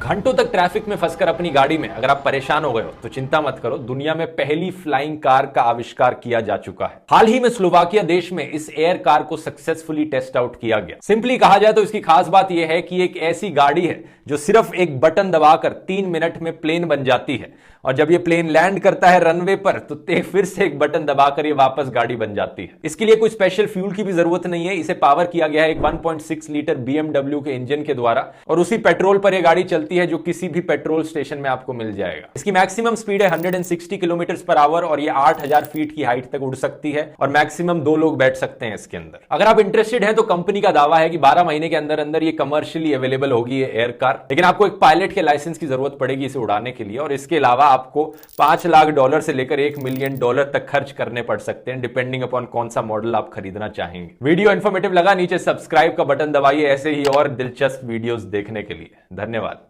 घंटों तक ट्रैफिक में फंसकर अपनी गाड़ी में अगर आप परेशान हो गए हो तो चिंता मत करो, दुनिया में पहली फ्लाइंग कार का आविष्कार किया जा चुका है। हाल ही में स्लोवाकिया देश में इस एयर कार को सक्सेसफुली टेस्ट आउट किया गया। सिंपली कहा जाए तो इसकी खास बात यह है कि एक ऐसी गाड़ी है जो सिर्फ एक बटन दबाकर 3 मिनट में प्लेन बन जाती है, और जब ये प्लेन लैंड करता है रनवे पर तो फिर से एक बटन दबाकर ये वापस गाड़ी बन जाती है। इसके लिए कोई स्पेशल फ्यूल की भी जरूरत नहीं है। इसे पावर किया गया है एक 1.6 लीटर BMW के इंजन के द्वारा, और उसी पेट्रोल पर यह गाड़ी चलती है जो किसी भी पेट्रोल स्टेशन में आपको मिल जाएगा। इसकी मैक्सिमम स्पीड है 160 किलोमीटर पर आवर, और ये 8000 फीट की हाइट तक उड़ सकती है, और मैक्सिमम 2 लोग बैठ सकते हैं इसके अंदर। अगर आप इंटरेस्टेड हैं तो कंपनी का दावा है कि 12 महीने के अंदर अंदर ये कमर्शियली अवेलेबल होगी ये एयर कार। लेकिन आपको एक पायलट के लाइसेंस की जरूरत पड़ेगी इसे उड़ाने के लिए, और इसके अलावा आपको $5 लाख से लेकर $1 मिलियन तक खर्च करने पड़ सकते हैं, डिपेंडिंग अपॉन कौन सा मॉडल आप खरीदना चाहेंगे। वीडियो इंफॉर्मेटिव लगा, नीचे सब्सक्राइब का बटन दबाइए ऐसे ही और दिलचस्प वीडियोस देखने के लिए। धन्यवाद।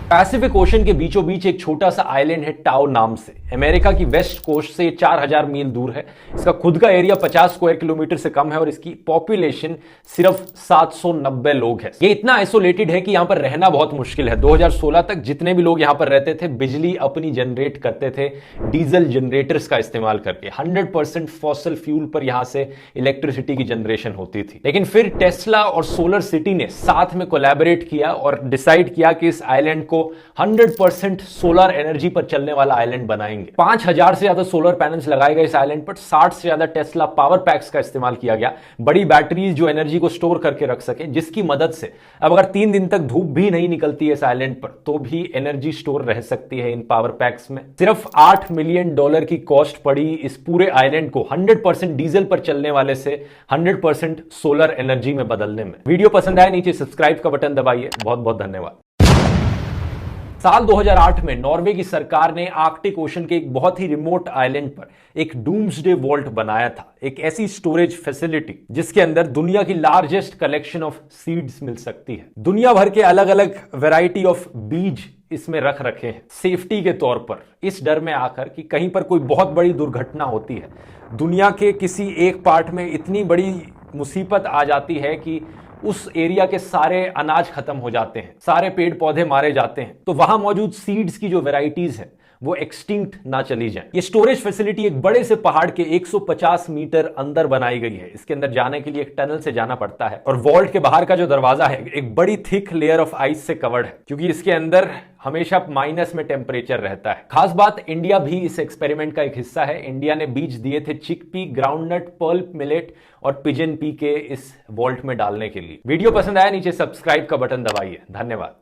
पैसिफिक ओशन के बीचों बीच एक छोटा सा आइलैंड है टाओ नाम से। अमेरिका की वेस्ट कोस्ट से 4000 मील दूर है। इसका खुद का एरिया 50 स्क्वायर किलोमीटर से कम है, और इसकी पॉपुलेशन सिर्फ 790 लोग है। ये इतना आइसोलेटेड है कि यहां पर रहना बहुत मुश्किल है। 2016 तक जितने भी लोग यहां पर रहते थे बिजली अपनी जनरेट करते थे डीजल जनरेटर्स का इस्तेमाल करके। 100% फॉसिल फ्यूल पर यहां से इलेक्ट्रिसिटी की जनरेशन होती थी। लेकिन फिर टेस्ला और सोलर सिटी ने साथ में कोलैबोरेट किया और डिसाइड किया कि इस आइलैंड को 100% सोलर एनर्जी पर चलने वाला आइलैंड बनाएंगे। 5000 से ज्यादा सोलर पैनल्स लगाए गए इस आइलैंड पर। 60 से ज्यादा टेस्ला पावर पैक्स का इस्तेमाल किया गया, बड़ी बैटरीज जो एनर्जी को स्टोर करके रख सके, जिसकी मदद से अब अगर 3 दिन तक धूप भी नहीं निकलती है इस आइलैंड पर तो भी एनर्जी स्टोर रह सकती है इन पावर पैक्स में। सिर्फ $8 मिलियन की कॉस्ट पड़ी इस पूरे आइलैंड को 100% डीजल पर चलने वाले से 100% सोलर एनर्जी में बदलने में। वीडियो पसंद आए नीचे सब्सक्राइब का बटन दबाइए। बहुत बहुत धन्यवाद। साल 2008 में नॉर्वे की सरकार ने आर्कटिक ओशन के एक बहुत ही रिमोट आइलैंड पर एक डूम्सडे वॉल्ट बनाया था, एक ऐसी स्टोरेज फैसिलिटी जिसके अंदर दुनिया की लार्जेस्ट कलेक्शन ऑफ सीड्स मिल सकती है। दुनिया भर के अलग अलग वैरायटी ऑफ बीज इसमें रख रखे हैं सेफ्टी के तौर पर, इस डर में आकर कि कहीं पर कोई बहुत बड़ी दुर्घटना होती है, दुनिया के किसी एक पार्ट में इतनी बड़ी मुसीबत आ जाती है कि उस एरिया के सारे अनाज खत्म हो जाते हैं, सारे पेड़ पौधे मारे जाते हैं, तो वहां मौजूद सीड्स की जो वैरायटीज है वो एक्सटिंक्ट ना चली जाए। ये स्टोरेज फैसिलिटी एक बड़े से पहाड़ के 150 मीटर अंदर बनाई गई है। इसके अंदर जाने के लिए एक टनल से जाना पड़ता है, और वॉल्ट के बाहर का जो दरवाजा है एक बड़ी थिक लेयर ऑफ आइस से कवर्ड है, क्योंकि इसके अंदर हमेशा माइनस में टेम्परेचर रहता है। खास बात, इंडिया भी इस एक्सपेरिमेंट का एक हिस्सा है। इंडिया ने बीज दिए थे चिकपी, ग्राउंडनट, पर्ल मिलेट और पिजन पी के इस वॉल्ट में डालने के लिए। वीडियो पसंद आया नीचे सब्सक्राइब का बटन दबाइए। धन्यवाद।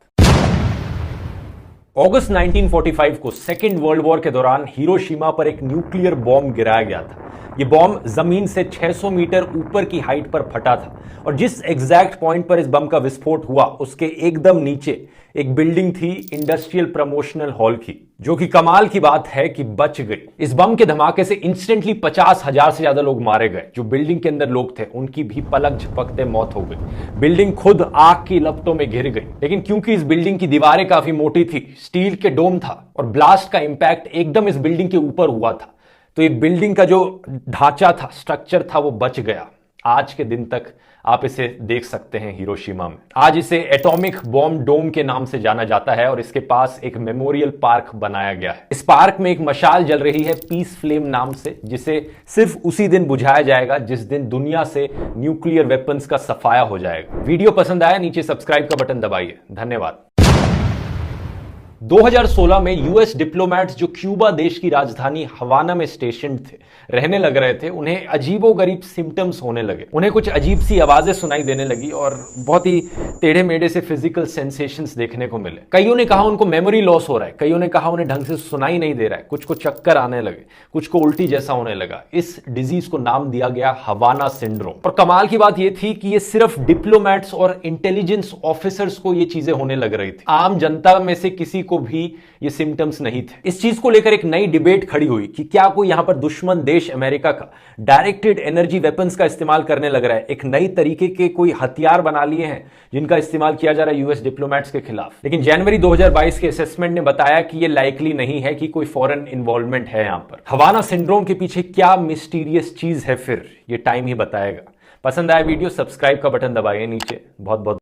अगस्त 1945 को सेकेंड वर्ल्ड वॉर के दौरान हिरोशिमा पर एक न्यूक्लियर बॉम्ब गिराया गया था। यह बॉम्ब जमीन से 600 मीटर ऊपर की हाइट पर फटा था, और जिस एग्जैक्ट पॉइंट पर इस बम का विस्फोट हुआ उसके एकदम नीचे एक बिल्डिंग थी इंडस्ट्रियल प्रमोशनल हॉल की, जो कि कमाल की बात है कि बच गई। इस बम के धमाके से इंस्टेंटली 50,000 से ज्यादा लोग मारे गए। जो बिल्डिंग के अंदर लोग थे उनकी भी पलक झपकते मौत हो गई। बिल्डिंग खुद आग की लपटों में घिर गई। लेकिन क्योंकि इस बिल्डिंग की दीवारें काफी मोटी थी, स्टील के डोम था, और ब्लास्ट का इंपैक्ट एकदम इस बिल्डिंग के ऊपर हुआ था, तो ये बिल्डिंग का जो ढांचा था, स्ट्रक्चर था, वो बच गया। आज के दिन तक आप इसे देख सकते हैं हिरोशिमा में। आज इसे एटॉमिक बॉम्ब डोम के नाम से जाना जाता है, और इसके पास एक मेमोरियल पार्क बनाया गया है। इस पार्क में एक मशाल जल रही है पीस फ्लेम नाम से, जिसे सिर्फ उसी दिन बुझाया जाएगा जिस दिन दुनिया से न्यूक्लियर वेपन्स का सफाया हो जाएगा। वीडियो पसंद आया नीचे सब्सक्राइब का बटन दबाइए। धन्यवाद। 2016 में यूएस डिप्लोमैट्स जो क्यूबा देश की राजधानी हवाना में स्टेशन थे, रहने लग रहे थे, उन्हें अजीबोगरीब सिम्टम्स होने लगे। उन्हें कुछ अजीब सी आवाजें सुनाई देने लगी और बहुत ही टेढ़े मेढ़े से फिजिकल सेंसेशंस देखने को मिले। कईयों ने कहा उनको मेमोरी लॉस हो रहा है, कईयों ने कहा उन्हें ढंग से सुनाई नहीं दे रहा है, कुछ को चक्कर आने लगे, कुछ को उल्टी जैसा होने लगा। इस डिजीज को नाम दिया गया हवाना सिंड्रोम। और कमाल की बात यह थी कि ये सिर्फ डिप्लोमैट्स और इंटेलिजेंस ऑफिसर्स को ये चीजें होने लग रही थी। आम जनता में से किसी को भी ये सिम्टम्स नहीं थे। इस चीज को लेकर एक नई डिबेट खड़ी हुई कि क्या कोई यहां पर दुश्मन देश अमेरिका का डायरेक्टेड एनर्जी वेपन्स का इस्तेमाल करने लग रहा है, एक नई तरीके के कोई हथियार बना लिए हैं जिनका इस्तेमाल किया जा रहा है यूएस डिप्लोमैट्स के खिलाफ। लेकिन जनवरी 2022 के असेसमेंट ने बताया कि यह लाइकली नहीं है कि कोई फॉरेन इन्वॉल्वमेंट है यहां पर। हवाना सिंड्रोम के पीछे क्या मिस्टीरियस चीज है फिर, ये टाइम ही बताएगा। पसंद आया वीडियो, सब्सक्राइब का बटन दबाइए नीचे। बहुत बहुत